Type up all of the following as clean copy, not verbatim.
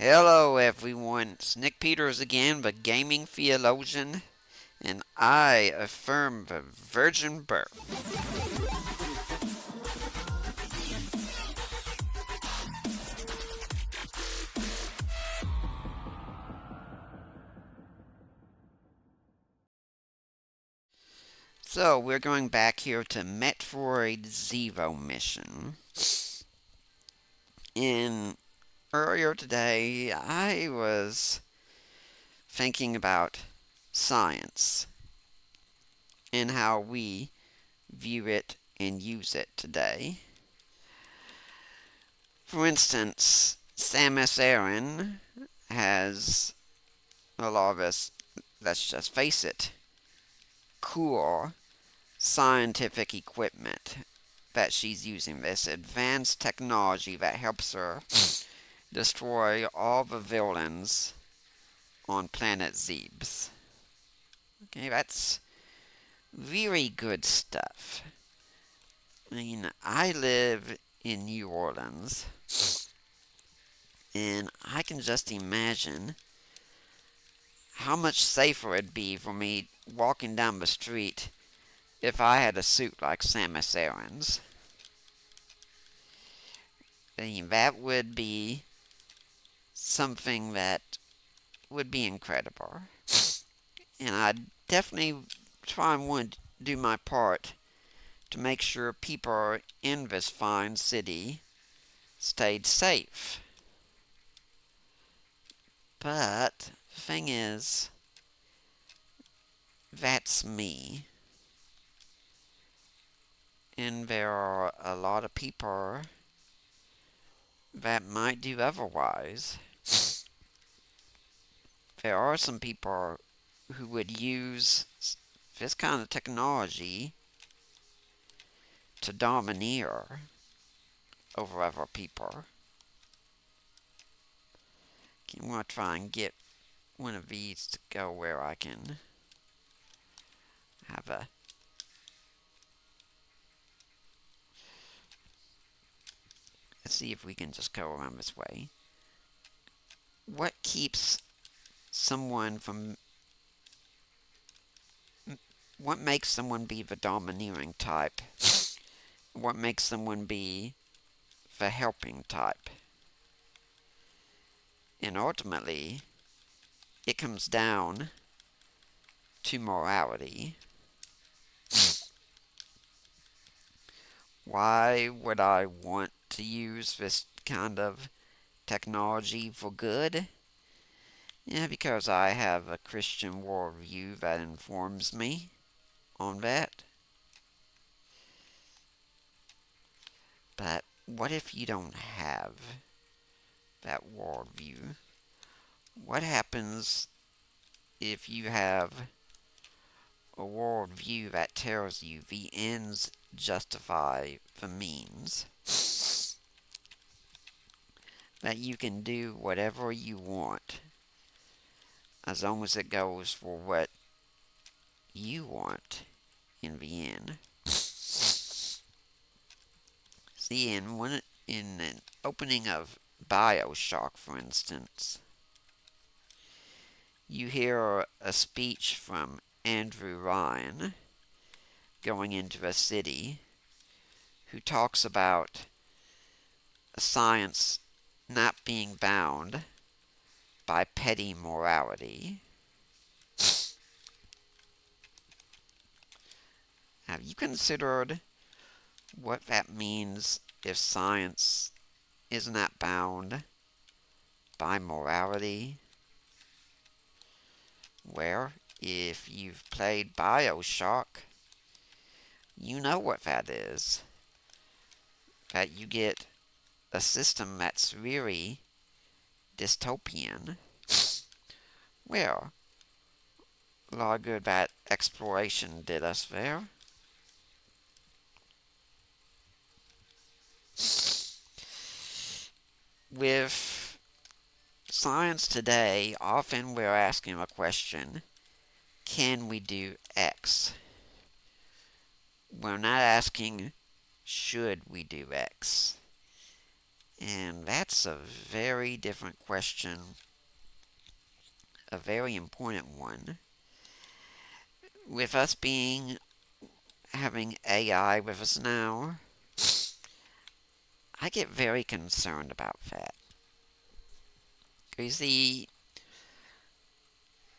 Hello everyone, it's Nick Peters again, the gaming theologian, and I affirm the virgin birth. So we're going back here to Metroid Zero Mission. And earlier today I was thinking about science and how we view it and use it today. For instance, Samus Aran has a lot of us, let's just face it, cool scientific equipment that she's using, this advanced technology that helps her destroy all the villains on planet Zebes. Okay, that's really good stuff. I mean, I live in New Orleans, and I can just imagine how much safer it'd be for me walking down the street if I had a suit like Samus Aran's. I mean, that would be something that would be incredible. And I definitely try and want to do my part to make sure people in this fine city stayed safe. But the thing is, that's me. And there are a lot of people that might do otherwise. There are some people who would use this kind of technology to domineer over other people. Okay, I'm going to try and get one of these to go where I can have a... Let's see if we can just go around this way. What keeps someone from... What makes someone be the domineering type? What makes someone be the helping type? And ultimately, it comes down to morality. Why would I want to use this kind of technology for good? Yeah, because I have a Christian worldview that informs me on that. But what if you don't have that worldview? What happens if you have a worldview that tells you the ends justify the means? That you can do whatever you want as long as it goes for what you want in the end. See, in an opening of BioShock, for instance, you hear a speech from Andrew Ryan going into a city who talks about a science not being bound by petty morality. Have you considered what that means if science is not bound by morality? Well, if you've played BioShock, you know what that is. That you get a system that's really dystopian. Well, a lot of good that exploration did us there. With science today, often we're asking a question, can we do X? We're not asking, should we do X? And that's a very different question, a very important one. With us having AI with us now, I get very concerned about that. You see,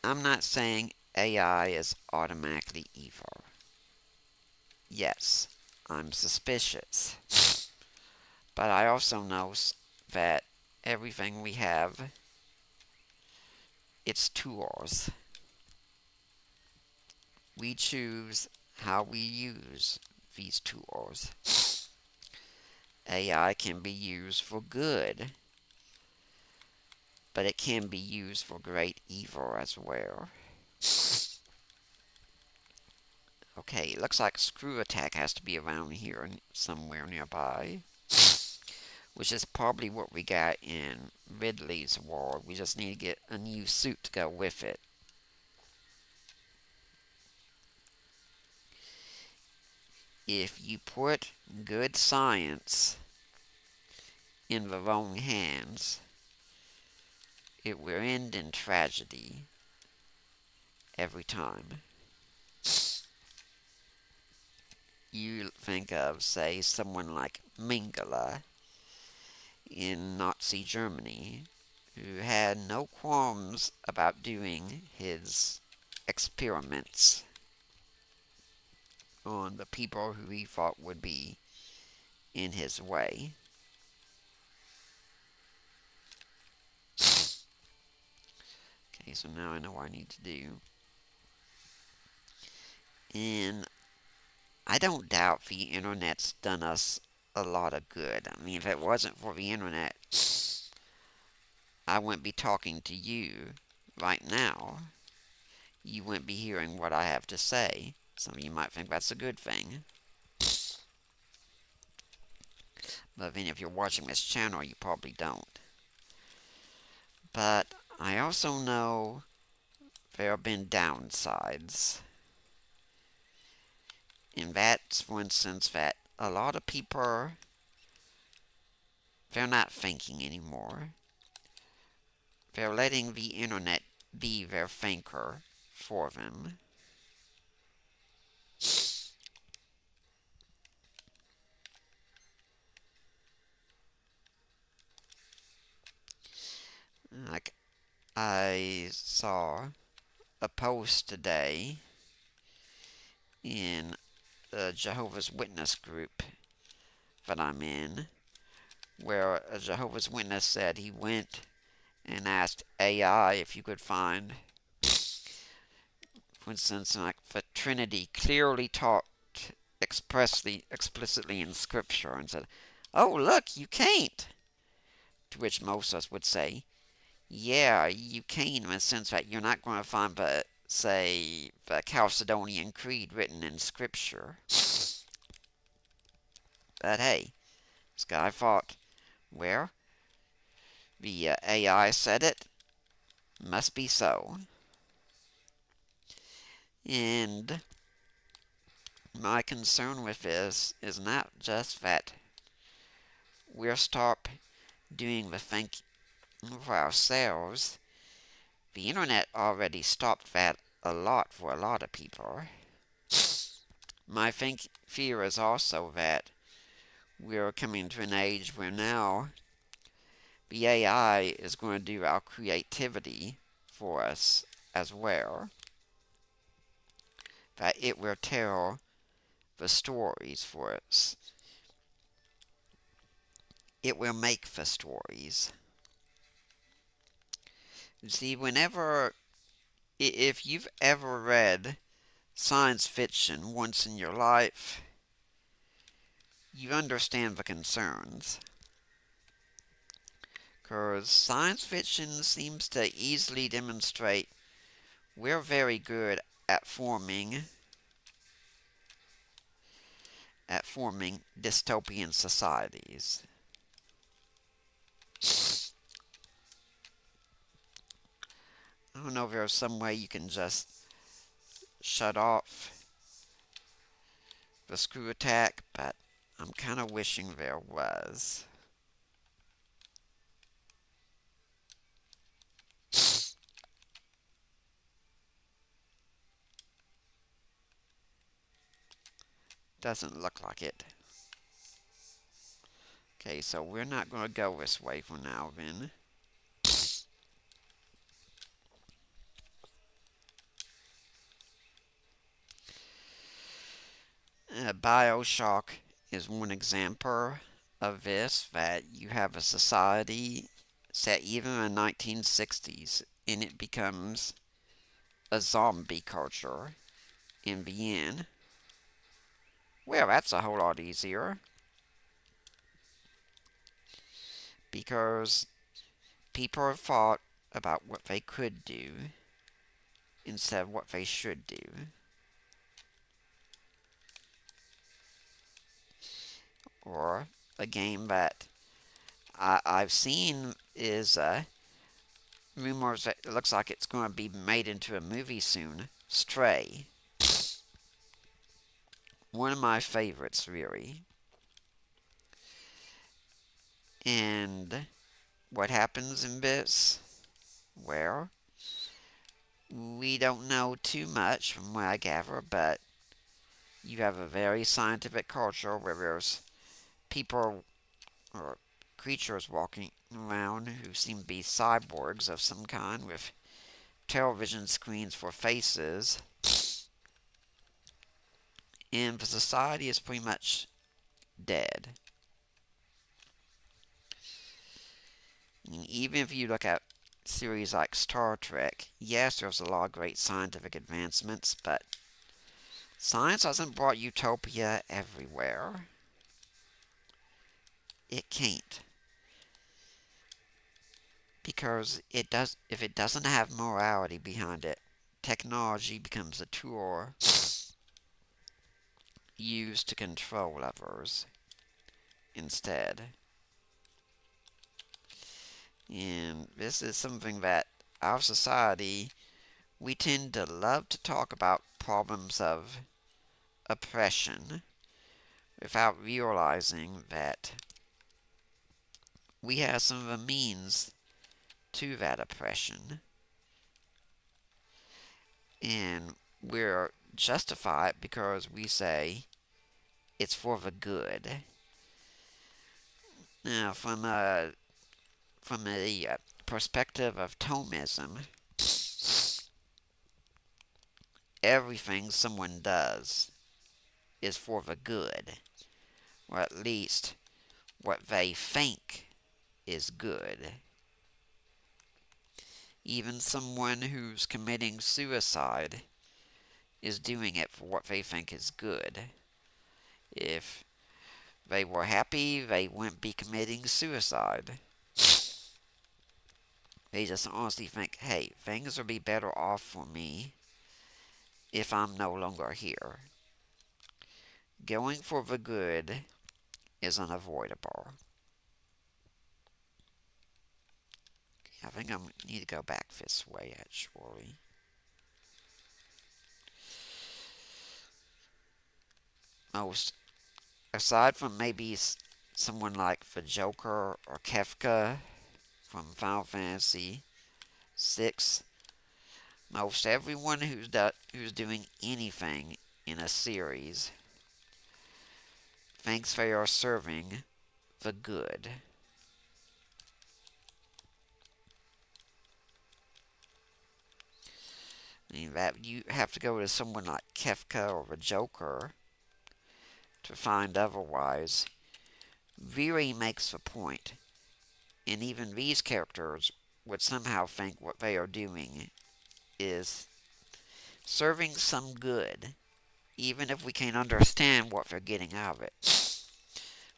I'm not saying AI is automatically evil. Yes, I'm suspicious. But I also know that everything we have, it's tools. We choose how we use these tools. AI can be used for good, but it can be used for great evil as well. Okay, it looks like Screw Attack has to be around here somewhere nearby, which is probably what we got in Ridley's War. We just need to get a new suit to go with it. If you put good science in the wrong hands, it will end in tragedy every time. You think of, say, someone like Mengele in Nazi Germany, who had no qualms about doing his experiments on the people who he thought would be in his way. Okay, so now I know what I need to do. And I don't doubt the internet's done us a lot of good. I mean, if it wasn't for the internet, I wouldn't be talking to you right now. You wouldn't be hearing what I have to say. Some of you might think that's a good thing. But then if you're watching this channel, you probably don't. But I also know there have been downsides. And that's, for instance, that a lot of people, they're not thinking anymore. They're letting the internet be their thinker for them. Like, I saw a post today in a Jehovah's Witness group that I'm in, where a Jehovah's Witness said he went and asked AI if you could find, for instance, like the Trinity clearly taught explicitly in Scripture, and said, "Oh, look, you can't." To which most of us would say, "Yeah, you can, in the sense that you're not going to find the, say, the Chalcedonian Creed written in Scripture." But hey, this guy thought, well, the AI said it, must be so. And my concern with this is not just that we'll stop doing the thinking for ourselves. The internet already stopped that a lot for a lot of people. My fear is also that we're coming to an age where now the AI is going to do our creativity for us as well. That it will tell the stories for us. It will make the stories. You see, if you've ever read science fiction once in your life, you understand the concerns. Because science fiction seems to easily demonstrate we're very good at forming dystopian societies. I don't know if there's some way you can just shut off the Screw Attack, but I'm kind of wishing there was. Doesn't look like it. Okay, so we're not going to go this way for now then. Bioshock is one example of this, that you have a society set even in the 1960s and it becomes a zombie culture in the end. Well, that's a whole lot easier because people have thought about what they could do instead of what they should do. Or a game that I've seen is rumors that it looks like it's going to be made into a movie soon. Stray. One of my favorites, really. And what happens in this? Well, we don't know too much from what I gather, but you have a very scientific culture where there's people or creatures walking around who seem to be cyborgs of some kind with television screens for faces. And the society is pretty much dead. And even if you look at series like Star Trek, yes, there's a lot of great scientific advancements, but science hasn't brought utopia everywhere. It can't. Because if it doesn't have morality behind it, technology becomes a tool used to control others instead. And this is something that our society, we tend to love to talk about problems of oppression without realizing that we have some of the means to that oppression. And we're justified because we say it's for the good. Now, from a perspective of Thomism, everything someone does is for the good, or at least what they think is good. Even someone who's committing suicide is doing it for what they think is good. If they were happy, they wouldn't be committing suicide. They just honestly think, hey, things will be better off for me if I'm no longer here. Going for the good is unavoidable. I think I need to go back this way, actually. Most, aside from maybe someone like the Joker or Kefka from Final Fantasy VI, most everyone who's doing anything in a series thinks they are serving the good. I mean, that you have to go to someone like Kefka or the Joker to find otherwise really makes the point. And even these characters would somehow think what they are doing is serving some good, even if we can't understand what they're getting out of it.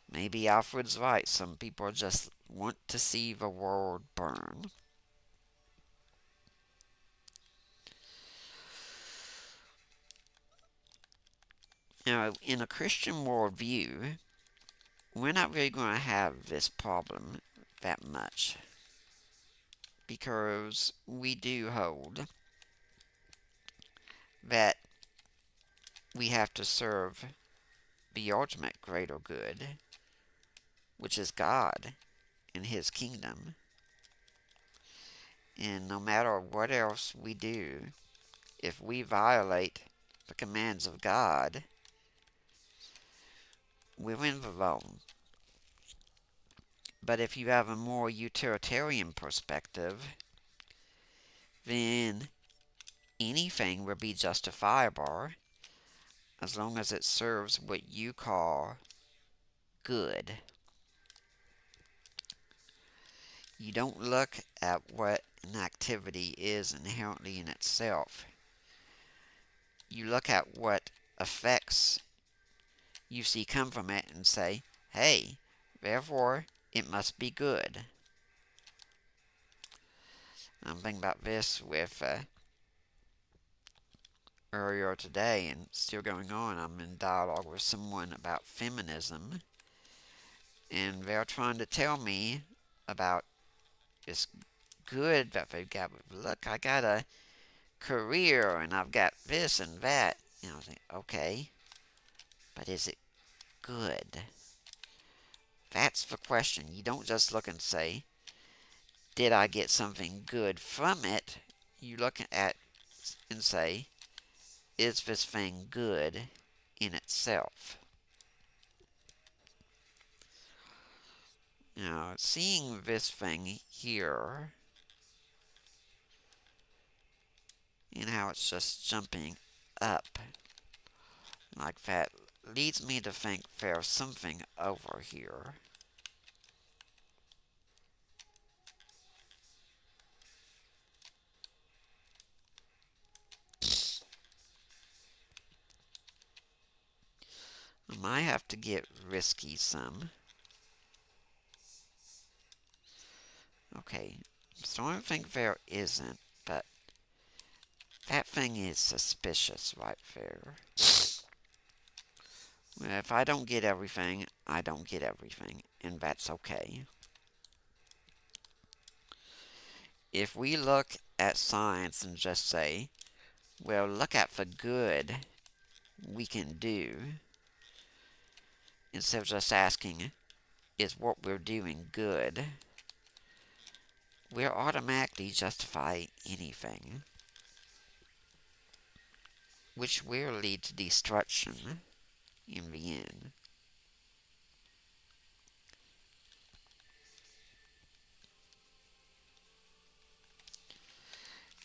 Maybe Alfred's right. Some people just want to see the world burn. Now, in a Christian worldview, we're not really going to have this problem that much because we do hold that we have to serve the ultimate greater good, which is God and His kingdom. And no matter what else we do, if we violate the commands of God, we're in the wrong. But if you have a more utilitarian perspective, then anything will be justifiable as long as it serves what you call good. You don't look at what an activity is inherently in itself. You look at what effects you see come from it and say, hey, therefore it must be good. I'm thinking about this with earlier today and still going on. I'm in dialogue with someone about feminism, and they're trying to tell me about this good that they've got. Look, I got a career and I've got this and that. And I was like, okay, but is it good? That's the question. You don't just look and say, did I get something good from it? You look at and say, is this thing good in itself? Now, seeing this thing here and how it's just jumping up like that leads me to think there's something over here. I might have to get risky some. Okay, so I don't think there isn't, but that thing is suspicious right there. Well, if I don't get everything, I don't get everything, and that's okay. If we look at science and just say, well, look at the good we can do, instead of just asking, is what we're doing good, we'll automatically justify anything, which will lead to destruction in the end.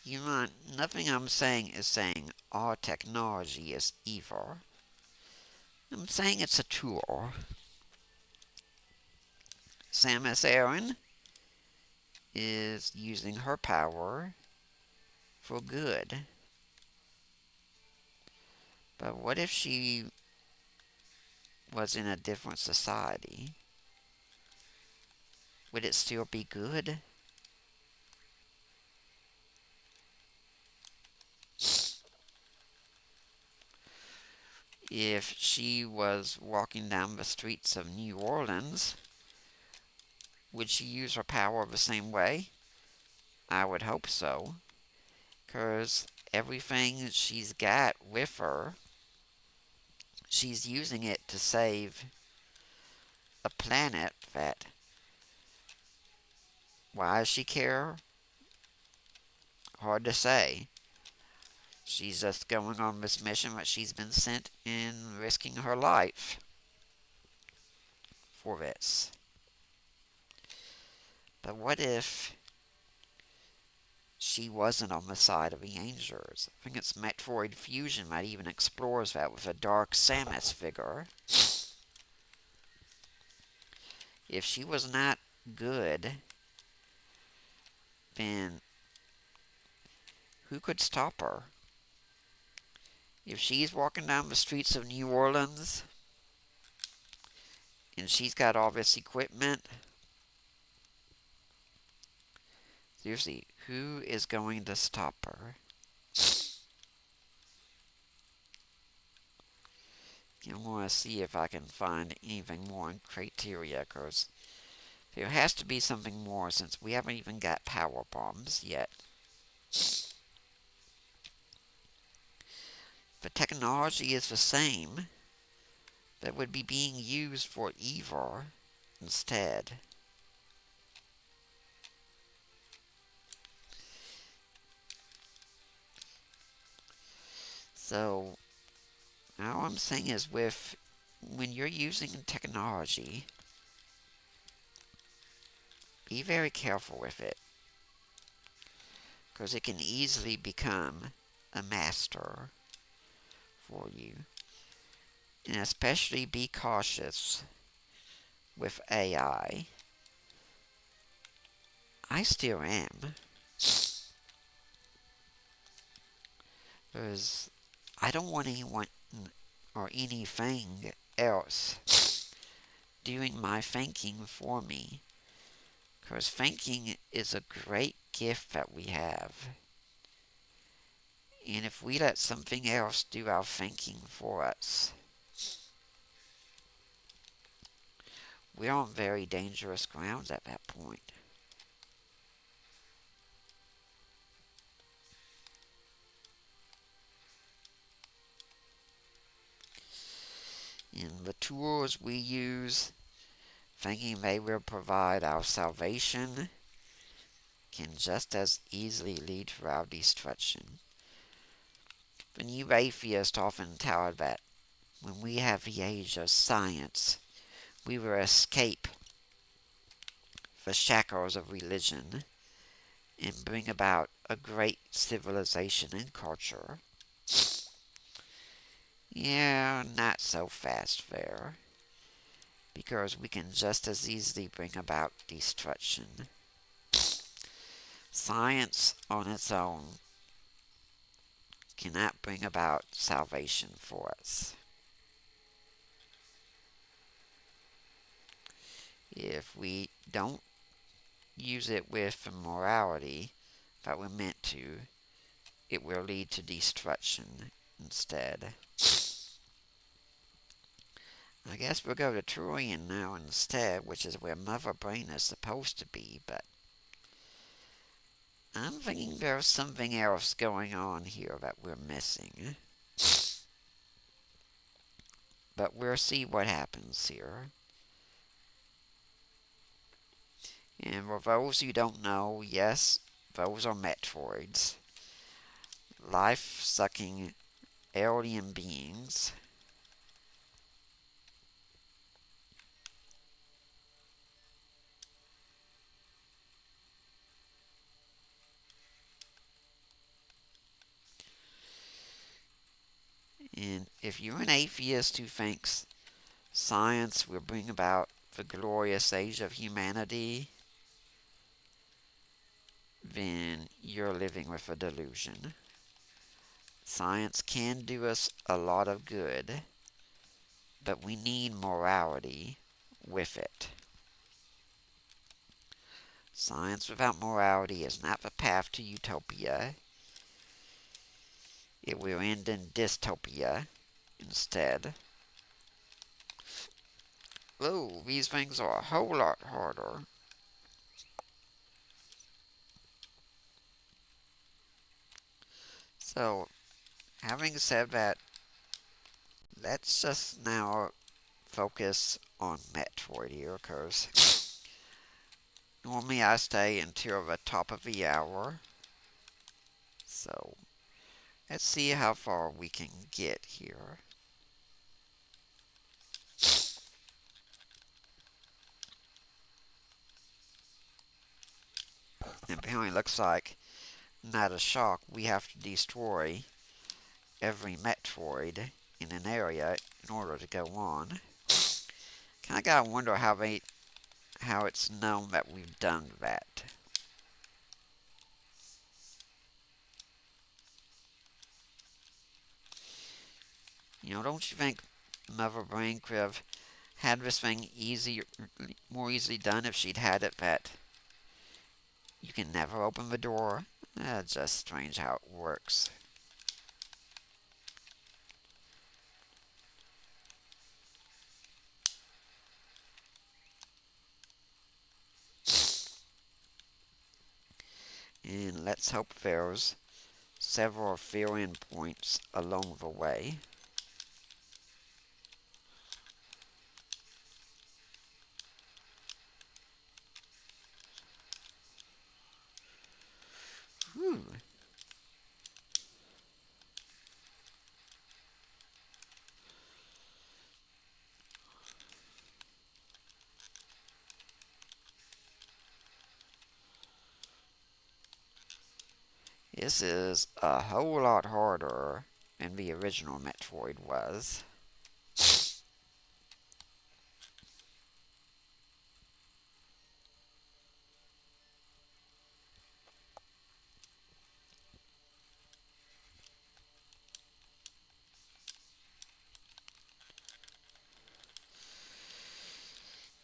You know, nothing I'm saying is saying all technology is evil. I'm saying it's a tool. Samus Aran is using her power for good. But what if she was in a different society? Would it still be good? If she was walking down the streets of New Orleans, would she use her power the same way? I would hope so. Because everything she's got with her, she's using it to save a planet that. Why does she care? Hard to say. She's just going on this mission that she's been sent and risking her life for this. But what if she wasn't on the side of the Angels? I think it's Metroid Fusion that even explores that with a dark Samus figure. If she was not good, then who could stop her? If she's walking down the streets of New Orleans and she's got all this equipment, seriously, who is going to stop her? I want to see if I can find anything more in criteria, because there has to be something more since we haven't even got power bombs yet. The technology is the same, that would be being used for evil instead. So, all I'm saying is with when you're using technology, be very careful with it, because it can easily become a master for you. And especially be cautious with AI. I still am, because I don't want anyone or anything else doing my thinking for me. Because thinking is a great gift that we have. And if we let something else do our thinking for us, we're on very dangerous grounds at that point. And the tools we use, thinking they will provide our salvation, can just as easily lead to our destruction. The new atheists often tell that when we have the age of science, we will escape the shackles of religion and bring about a great civilization and culture. Yeah, not so fast there, because we can just as easily bring about destruction. Science on its own cannot bring about salvation for us. If we don't use it with the morality that we're meant to, it will lead to destruction instead. I guess we'll go to Turian now instead, which is where Mother Brain is supposed to be, but I'm thinking there's something else going on here that we're missing. But we'll see what happens here. And for those who don't know, yes, those are Metroids. Life-sucking alien beings. And if you're an atheist who thinks science will bring about the glorious age of humanity, then you're living with a delusion. Science can do us a lot of good, but we need morality with it. Science without morality is not the path to utopia. It will end in dystopia instead. Oh, these things are a whole lot harder. So, having said that, let's just now focus on Metroid here, because normally I stay until the top of the hour. So, let's see how far we can get here. And apparently looks like, not a shock, we have to destroy every Metroid in an area in order to go on. Kinda gotta wonder how it's known that we've done that. Don't you think Mother Brain could have had this thing more easily done if she'd had it that you can never open the door? Just strange how it works. And let's hope there's several fill-in points along the way. Whew. This is a whole lot harder than the original Metroid was.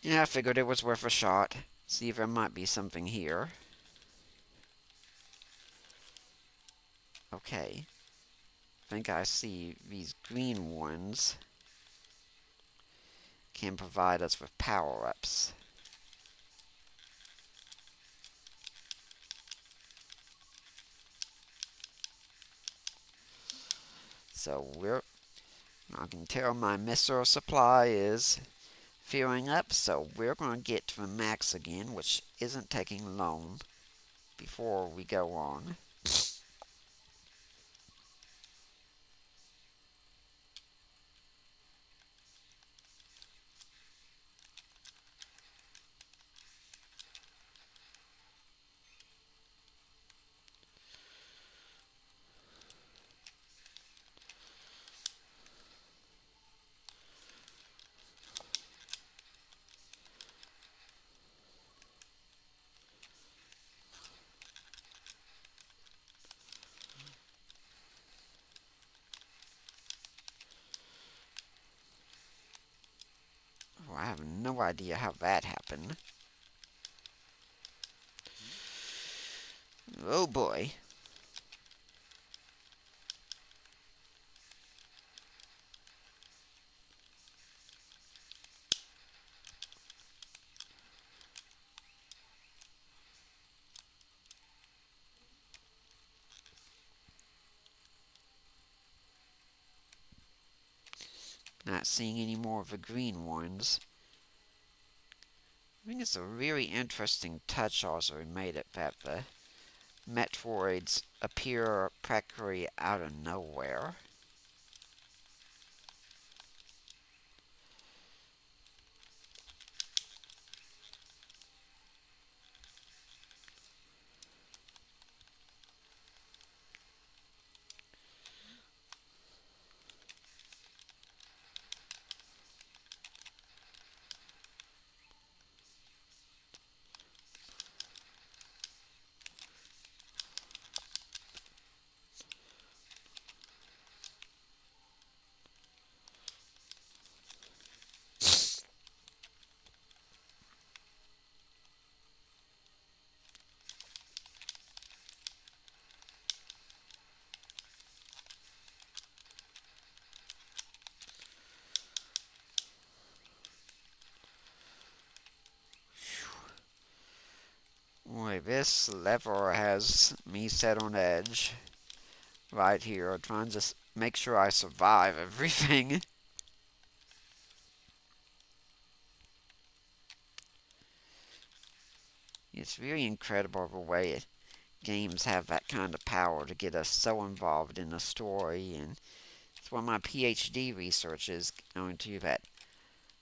Yeah, I figured it was worth a shot. See if there might be something here. Okay. I think I see these green ones can provide us with power-ups. I can tell my missile supply is filling up, so we're going to get to the max again, which isn't taking long before we go on. Oh, I have no idea how that happened. Oh boy. Not seeing any more of the green ones. I think it's a really interesting touch also made it that the Metroids appear practically out of nowhere. Boy, this level has me set on edge right here, trying to make sure I survive everything. It's really incredible the way games have that kind of power to get us so involved in the story, and it's one of my PhD research is going to that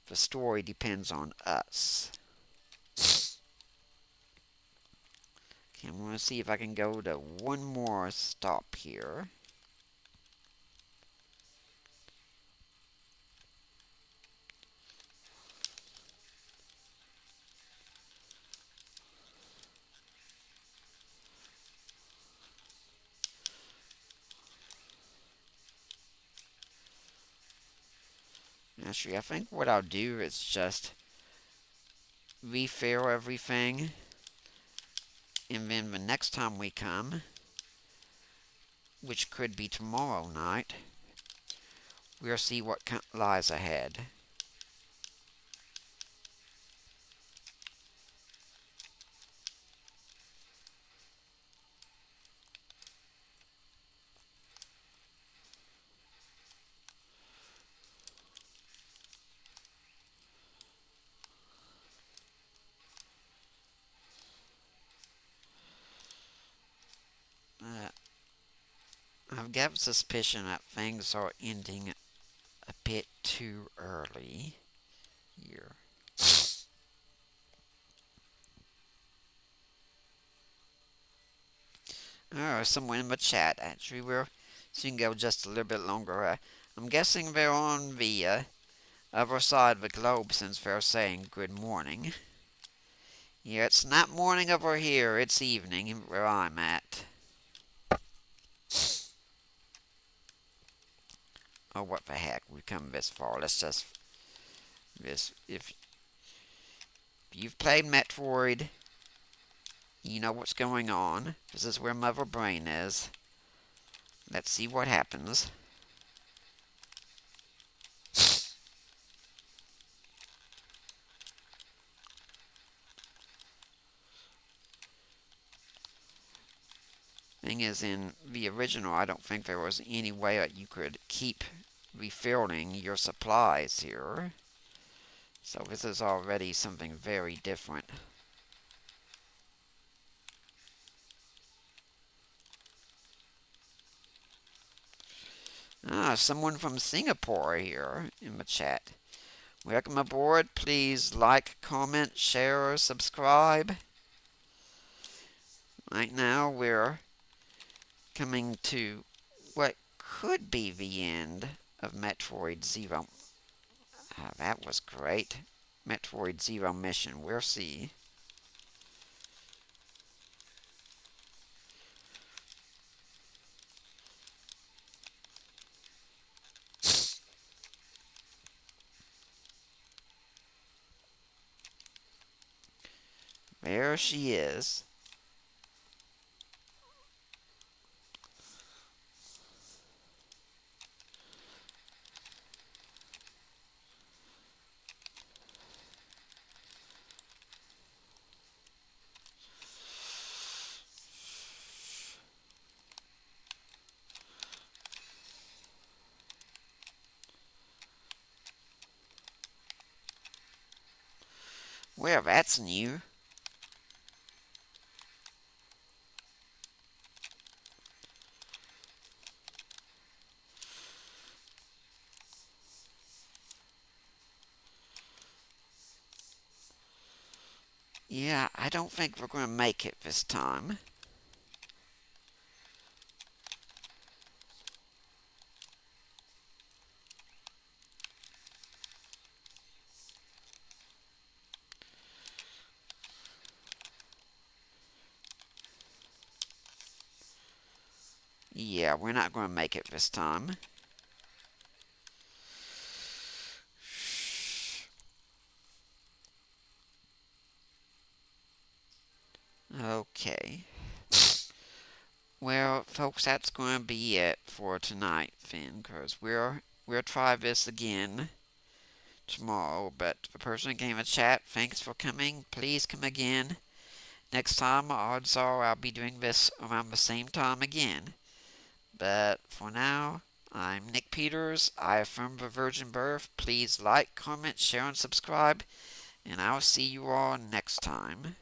the story depends on us. Okay, I'm going to see if I can go to one more stop here. Actually, I think what I'll do is just refill everything, and then the next time we come, which could be tomorrow night, we'll see what lies ahead. Uh, I've got a suspicion that things are ending a bit too early here. Oh, someone in the chat actually. So you can go just a little bit longer. I'm guessing they're on the other side of the globe since they're saying good morning. Yeah, it's not morning over here, it's evening where I'm at. Oh, what the heck, we've come this far. Let's just... If you've played Metroid, you know what's going on. This is where Mother Brain is. Let's see what happens. Thing is, in the original, I don't think there was any way that you could keep refilling your supplies here. So this is already something very different. Ah, someone from Singapore here in the chat. Welcome aboard. Please like, comment, share, subscribe. Right now we're coming to what could be the end of Metroid Zero. Ah, that was great. Metroid Zero Mission. We'll see. There she is. Well, that's new. Yeah, I don't think we're going to make it this time. Yeah, we're not going to make it this time. Okay. Well, folks, that's going to be it for tonight, then, because we'll try this again tomorrow. But the person who came in chat, thanks for coming. Please come again. Next time, odds are I'll be doing this around the same time again. But for now, I'm Nick Peters. I affirm the virgin birth. Please like, comment, share, and subscribe. And I'll see you all next time.